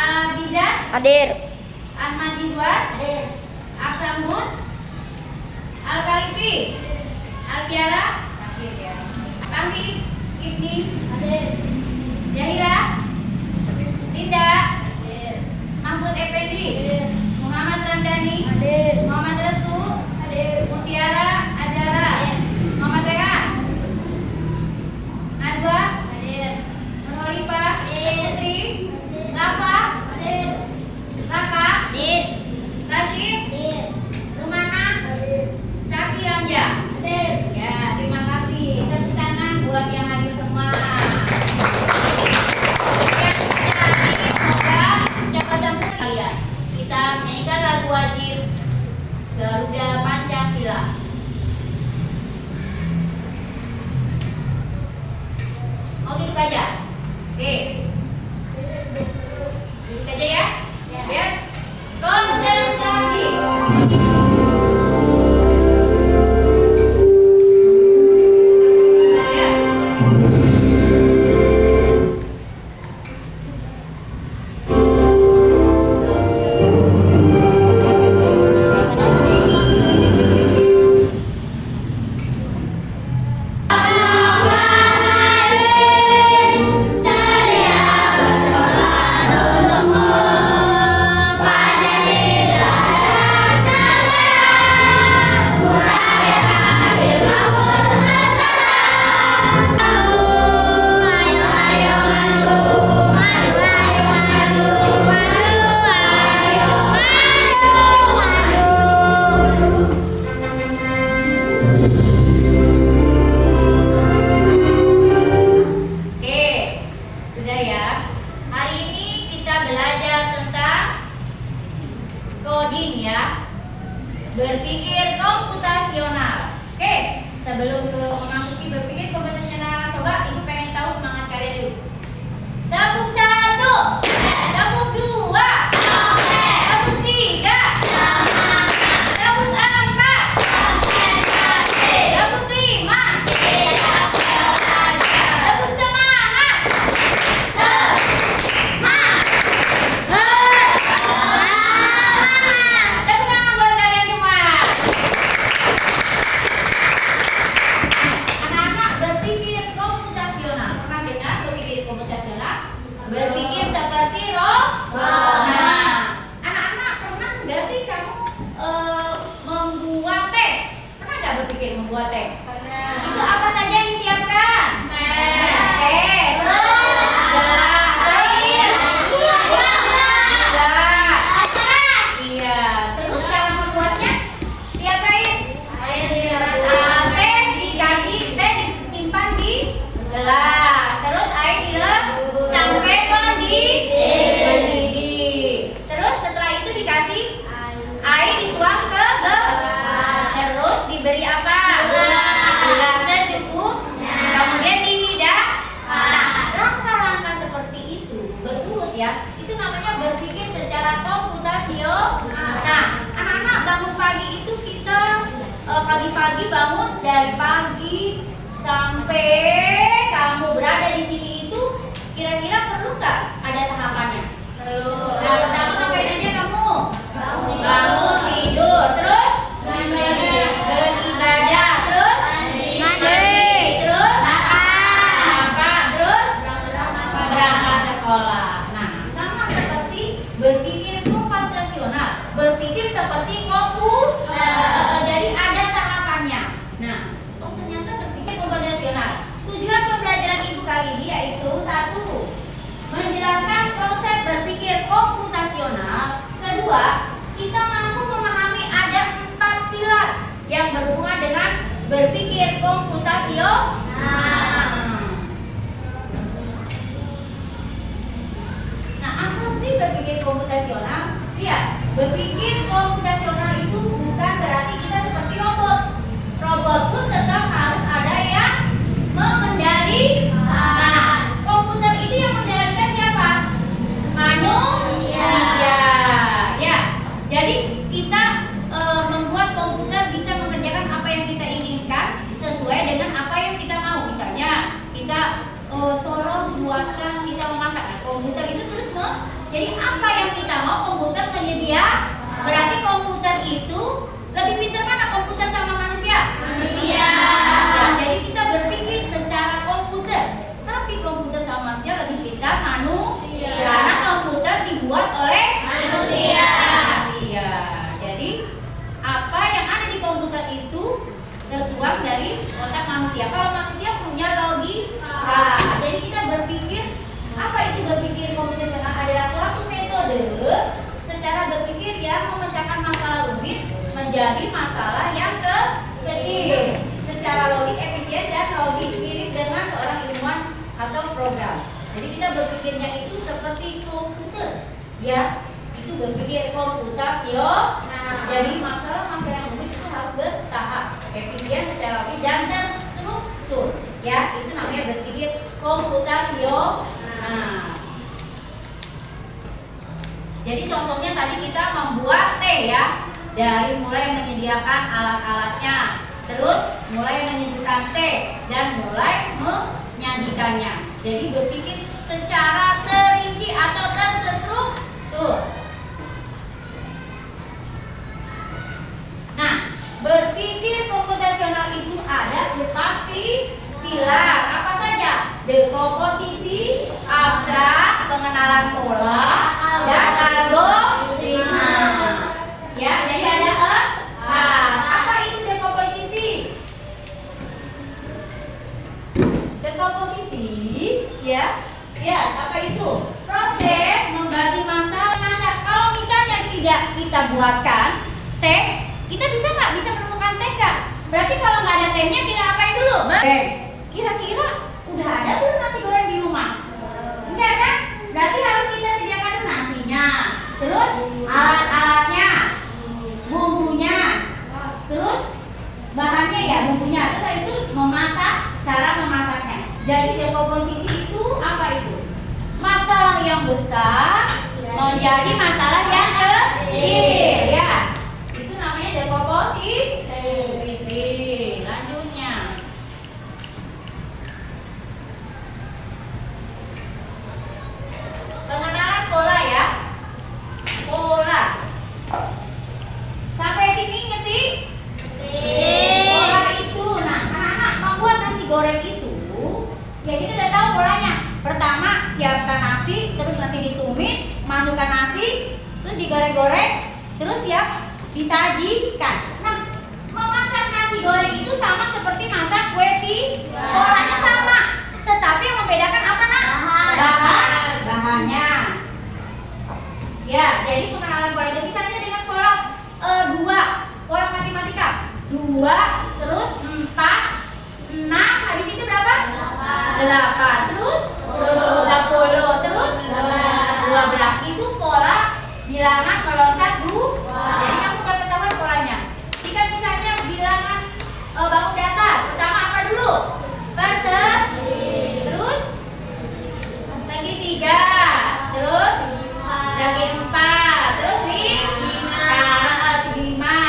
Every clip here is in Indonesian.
Abizar, Hadir. Ahmad Ridwan, Hadir. Aksamun, Al-Karifi, Al-Tiara, Kami, Ibni, Hadir. Zahira, Linda, Hadir. Mahmud Effendi, Hadir. Muhammad Ramdhani, Hadir. Muhammad Restu, Hadir. Mutiara Ajara, Muhammad Rehan, Najwa, Hadir. Nurholifah, Putri, Hadir. Rafa, Hadir. Raka, Hadir. Rashid, Hadir. Rumana, Hadir. Syakir Ramja. Hadir. Ya, terima kasih. Tepuk tangan buat yang hadir semua. Ya, semoga cepat sembuh kalian. Kita menyanyikan lagu wajib Garuda Pancasila. Mau duduk aja? Oke. Duduk aja ya. Ya. Konsentrasi. Ya. Oke, sudah ya. Hari ini kita belajar tentang coding ya. Berpikir komputasional. Oke, sebelum memasuki berpikir komputasional, coba Ibu pengen tahu semangat kalian dulu. Tepuk 1, tepuk 2, tepuk 3, tepuk 4, tepuk 5. Tepuk semangat. Tepuk tangan buat kalian semua. Anak-anak, berpikir komputasional. Pernah dengar berpikir komputasional? Berpikir seperti robot. Nah, anak-anak pernah nggak sih kamu membuat teh? Pernah nggak berpikir membuat teh? Itu apa saja yang disiapkan? Teh, terus gelas, air, gelas. Iya. Terus cara membuatnya diapain? Teh dikasih, teh disimpan di gelas. Terus air dilem sampai mendidih. Terus setelah itu dikasih air dituang ke gelas. Terus diberi apa? Gelas secukupnya. Kemudian dihidang. Nah, langkah-langkah seperti itu berurut ya. Itu namanya berpikir secara komputasional. Nah, anak-anak bangun pagi itu kita pagi-pagi bangun dari pagi sampai kamu berada di sini itu kira-kira perlu nggak ada tahapannya? Perlu. Nah, pertama ngapain aja kamu? Bangun, tidur, terus beribadah, terus mandi, terus makan, terus berangkat sekolah. Nah, sama seperti berpikir komputasional, berpikir seperti jadi ada tahapannya. Nah, ternyata berpikir komputasional. Tujuan pembelajaran Ibu kali ini yaitu 1. Menjelaskan konsep berpikir komputasional. Kedua, kita mampu memahami ada 4 pilar yang berhubungan dengan berpikir komputasional. Nah, apa sih berpikir komputasional? Lihat, berpikir komputasional itu bukan berarti kita seperti robot. Robot pun tetap harus ada yang mengendalikan. Nah, komputer itu yang mengendalikan siapa? Manusia. Ya. Jadi kita membuat komputer bisa mengerjakan apa yang kita inginkan sesuai dengan apa yang kita mau. Misalnya kita tolong buatkan kita memasak. Nah, komputer itu terus Jadi apa yang kita mau komputer menyedia? Berarti komputer itu lebih pintar mana komputer sama manusia? Manusia. Jadi kita berpikir secara komputer, tapi komputer sama manusia lebih pintar manusia. Karena komputer dibuat oleh manusia. Jadi apa yang ada di komputer itu tertuang dari otak manusia. Kalau manusia punya logika. Jadi kita berpikir, apa itu berpikir komputasional? Adalah suatu metode secara berpikir yang memecahkan masalah rumit menjadi masalah yang kecil secara logis, efisien, dan logis mirip dengan seorang ilmuwan atau program. Jadi kita berpikirnya itu seperti komputer, ya, itu berpikir komputasional. Jadi masalah-masalah yang rumit itu harus bertahap, efisien, secara logis, dan terstruktur, ya, itu namanya berpikir komputasional. Jadi contohnya tadi kita membuat teh, ya, dari mulai menyediakan alat-alatnya, terus mulai menyeduhkan teh, dan mulai menyajikannya. Jadi berpikir secara terinci atau terstruktur. Nah, berpikir komputasional itu ada 4 pilar. Apa saja? Dekomposisi, abstrak, pengenalan pola, dan algoritma. Ya, jadi ada apa itu dekomposisi? Dekomposisi, ya, apa itu? Proses membagi masalah. Kalau misalnya tidak kita buatkan teh, kita bisa nggak bisa menemukan teh nggak? Berarti kalau nggak ada tehnya kita apain dulu? Kira-kira udah ada belum nasi goreng di rumah? Enggak kan? Berarti harus kita sediakan dulu nasinya, terus alat-alatnya, bumbunya, terus bahannya, ya, bumbunya. Terus itu memasak, cara memasaknya. Jadi dekomposisi itu apa itu? Masalah yang besar menjadi masalah yang kecil, ya. Itu namanya dekomposisi. Lanjutnya. Pengenalan pola, ya. Pola. Sampai sini ngerti? Pola itu, nah, anak-anak membuat nasi goreng itu, ya, kita udah tahu polanya. Pertama, siapkan nasi, terus nanti ditumis, masukkan nasi, terus digoreng-goreng, terus siap disajikan. Nah, memasak nasi goreng itu sama seperti masak kue tiaw. Polanya sama, tetapi yang membedakan apa, nak? Bahannya. Ya, jadi pengenalan pola itu misalnya dengan pola 2, pola matematika. 2, terus 4, 6, habis itu berapa? 8, terus 10, terus 12. Itu pola bilangan meloncat 2. Jadi kamu udah ketahuan polanya. Jika misalnya bilangan bangun datar, pertama apa dulu? Persegi, terus segitiga, terus segi 4, terus segi 5.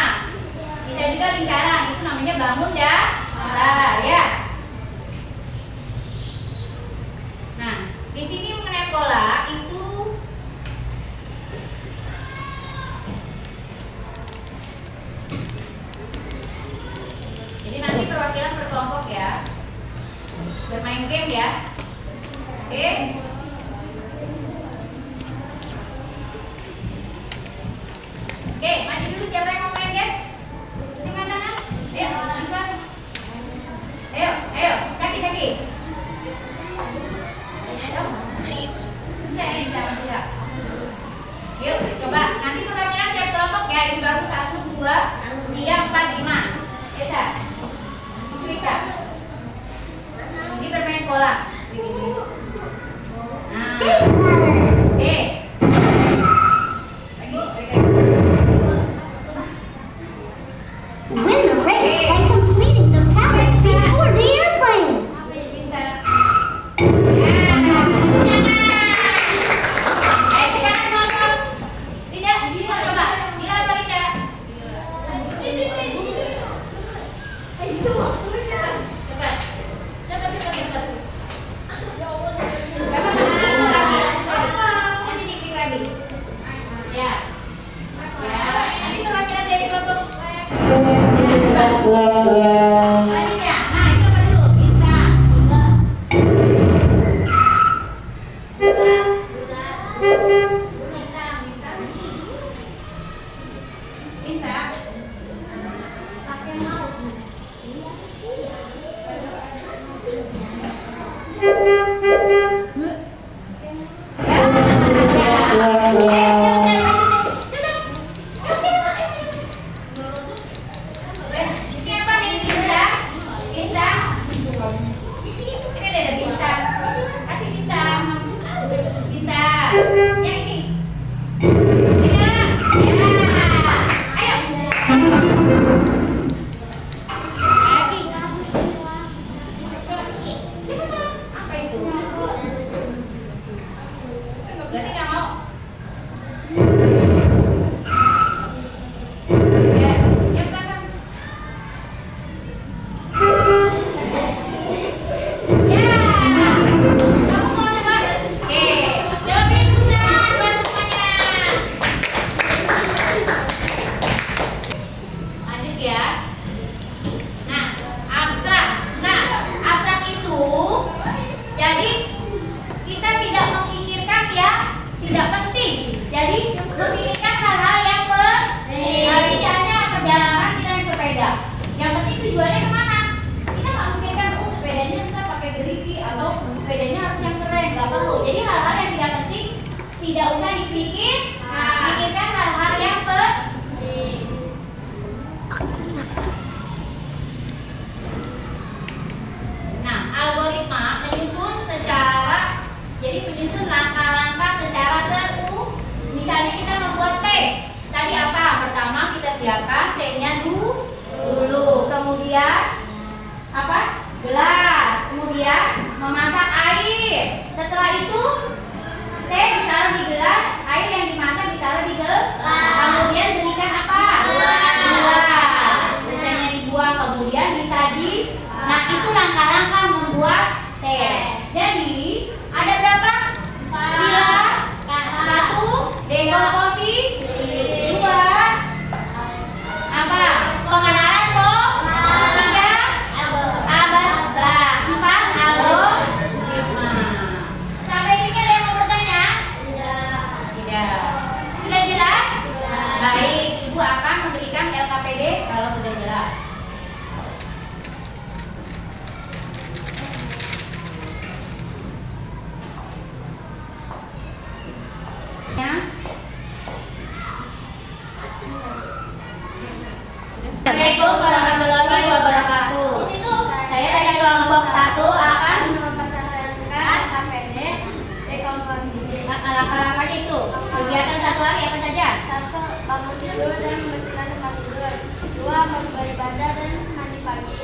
Bisa juga lingkaran, itu namanya bangun datar, ya. Nah, di sini mengenai pola itu jadi nanti perwakilan berkelompok, ya, bermain game, ya. Oke. Oke, maju dulu, siapa yang mau main game? Cuma tangan. Ayo, Ivan. Ayo, Caki. Serius. Bisa. Yuk, coba. Nanti perwakilan tiap kelompok, ya. Ini baru 1, 2, 3, 4, 5. Biasa. Rika. Ini bermain bola. Nah. Oke. Win the race by completing the pattern before the airplane. Berarti nggak mau. Ya, yang belakang. Ya, kamu mau coba? Oke, coba beri tepuk tangan buat semuanya. Lanjut ya. Nah, abstrak. Nah, abstrak itu jadi kita tidak memikirkan ya tidak penting. Jadi memikirkan hal-hal yang penting. Misalnya perjalanan kita naik sepeda. Yang penting tujuannya kemana? Kita nggak memikirkan sepedanya kita pakai gerigi atau sepedanya harus yang keren. Nggak perlu. Jadi hal-hal yang tidak penting tidak usah dipikir. Pikirkan hal-hal yang penting. Nah, algoritma menyusun langkah-langkah secara terukur. Misalnya kita membuat tes. Tadi apa? Pertama kita siapkan T-nya dulu. Kemudian apa? Gelas. Kemudian memasak air. Setelah itu teh ditaruh di gelas, air yang dimasak ditaruh di gelas. Kemudian berikan apa? Gelas. Misalnya dibuang, kemudian disaji. Nah, itu langkah-langkah membuat teh. Jadi ada berapa? Satu, dekomposisi. Dua, apa? Pengenalan tiga, abstrak. Empat, algoritma. Sampai sini ada yang mau bertanya? Tidak. Sudah jelas? Baik, Ibu akan memberikan LKPD kalau sudah jelas. Assalamualaikum warahmatullahi wabarakatuh. Saya dari kelompok 1 akan mempresentasikan LKPD dekomposisi. Langkah-langkahnya itu kegiatan satu hari apa saja? 1. Bangun tidur dan membersihkan tempat tidur. 2. Beribadah dan mandi pagi.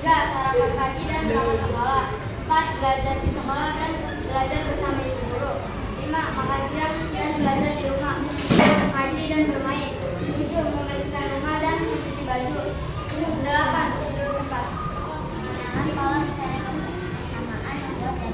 3. Sarapan pagi dan berangkat sekolah. 4. Belajar di sekolah dan belajar bersama ibu guru. 5. Makan siang dan belajar di rumah. 6. Ngaji dan bermain. 7. Membersihkan rumah dan mencuci baju. 8. Tidur cepat. Pola kesamaan membuat jadwal makan siang.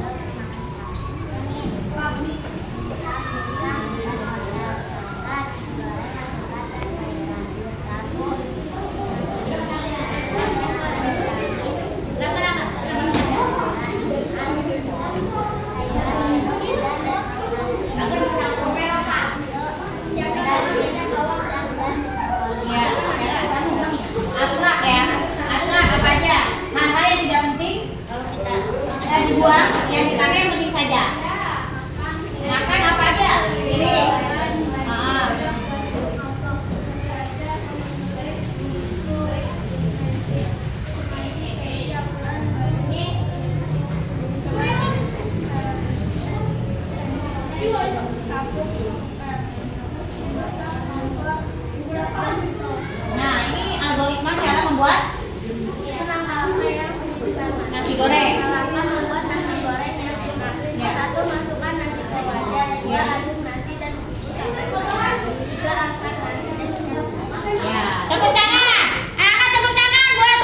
Dibuang, yang dipakai yang penting saja. Makan apa aja? Pilih. Nah, ini algoritma cara membuat nasi goreng. Tepuk tangan, anak tepuk tangan buat.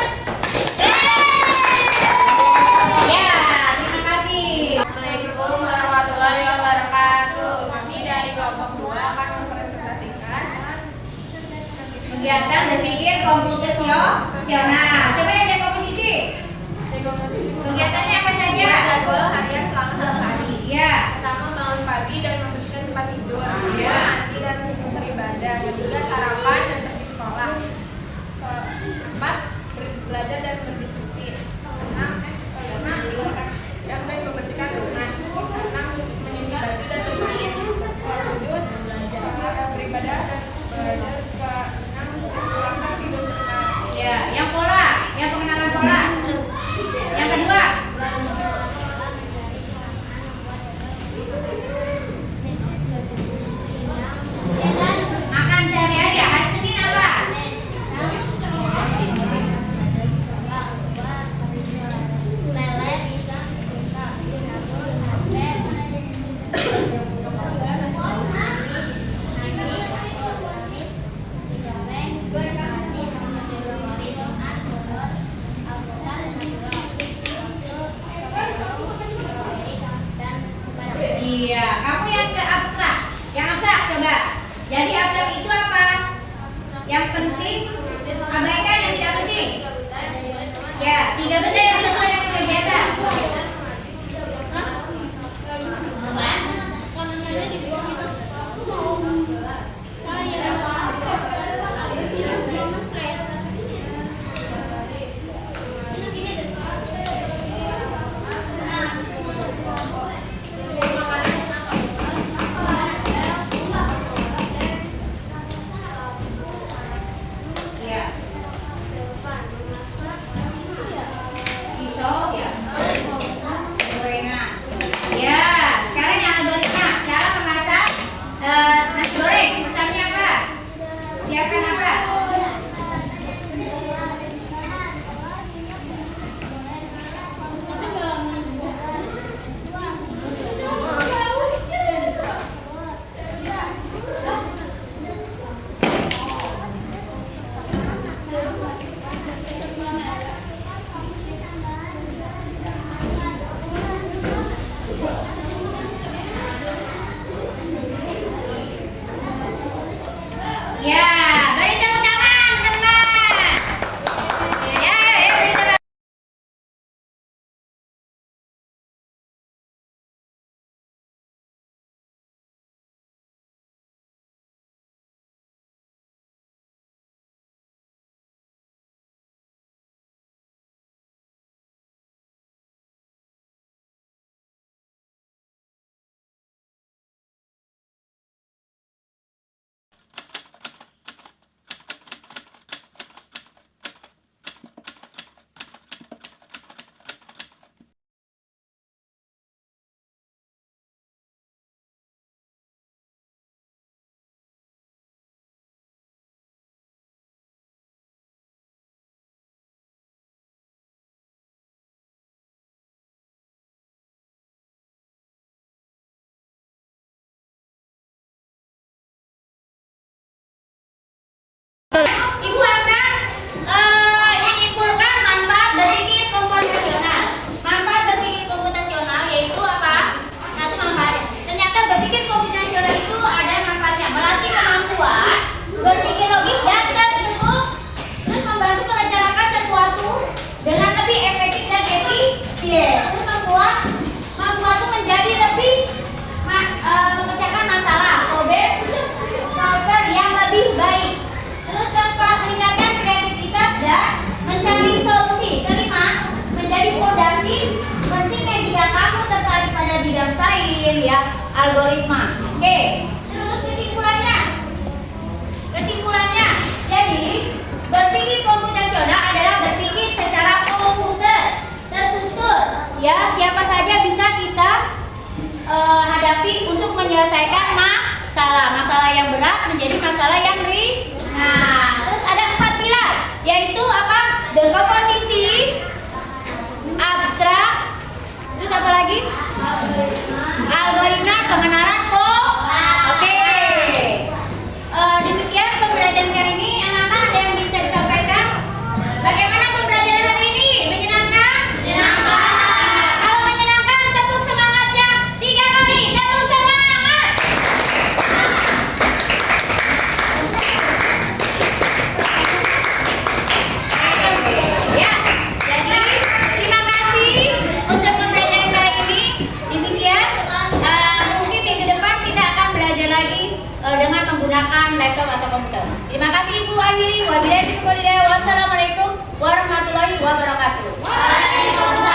Ya, terima kasih. Assalamualaikum warahmatullahi wabarakatuh. Kami dari kelompok 2 akan mempresentasikan Kegiatan berpikir komputasional. Coba yang dekomposisi. Kegiatannya apa saja? jadwal harian selama 1 hari. Ya. Pertama, bangun pagi dan membersihkan tempat tidur. Kedua, mandi dan beribadah. Ketiga, sarapan dan pergi sekolah. Keempat, belajar dan berdiskusi. Yang baik membersihkan rumah. 6, menyuci baju dan bermain. 7, beribadah dan belajar. 6, pulang tidur cepat. Ya, yang pola, yang pengenalan pola. Yang kedua, algoritma. Oke, terus kesimpulannya. Jadi berpikir komputasional adalah berpikir secara komputer, terstruktur. Ya, siapa saja bisa kita hadapi untuk menyelesaikan masalah yang berat menjadi masalah yang ringan. Terus ada 4 pilar, yaitu apa? Dekomposisi, abstrak, terus apa lagi? Algoritma, pengenalan Oke. Demikian pembelajaran kali ini. Anak-anak ada yang bisa disampaikan? Bagaimana pembelajaran hari ini? Menyenangkan? Menyenangkan. Kalau menyenangkan, tepuk semangatnya 3 kali. Tepuk semangat. Ya, jadi terima kasih untuk pembelajaran kali ini. Demikian, mungkin minggu depan kita akan belajar lagi dengan menggunakan laptop atau komputer. Terima kasih Ibu Akhiri. Wassalamualaikum warahmatullahi wabarakatuh. Waalaikumsalam.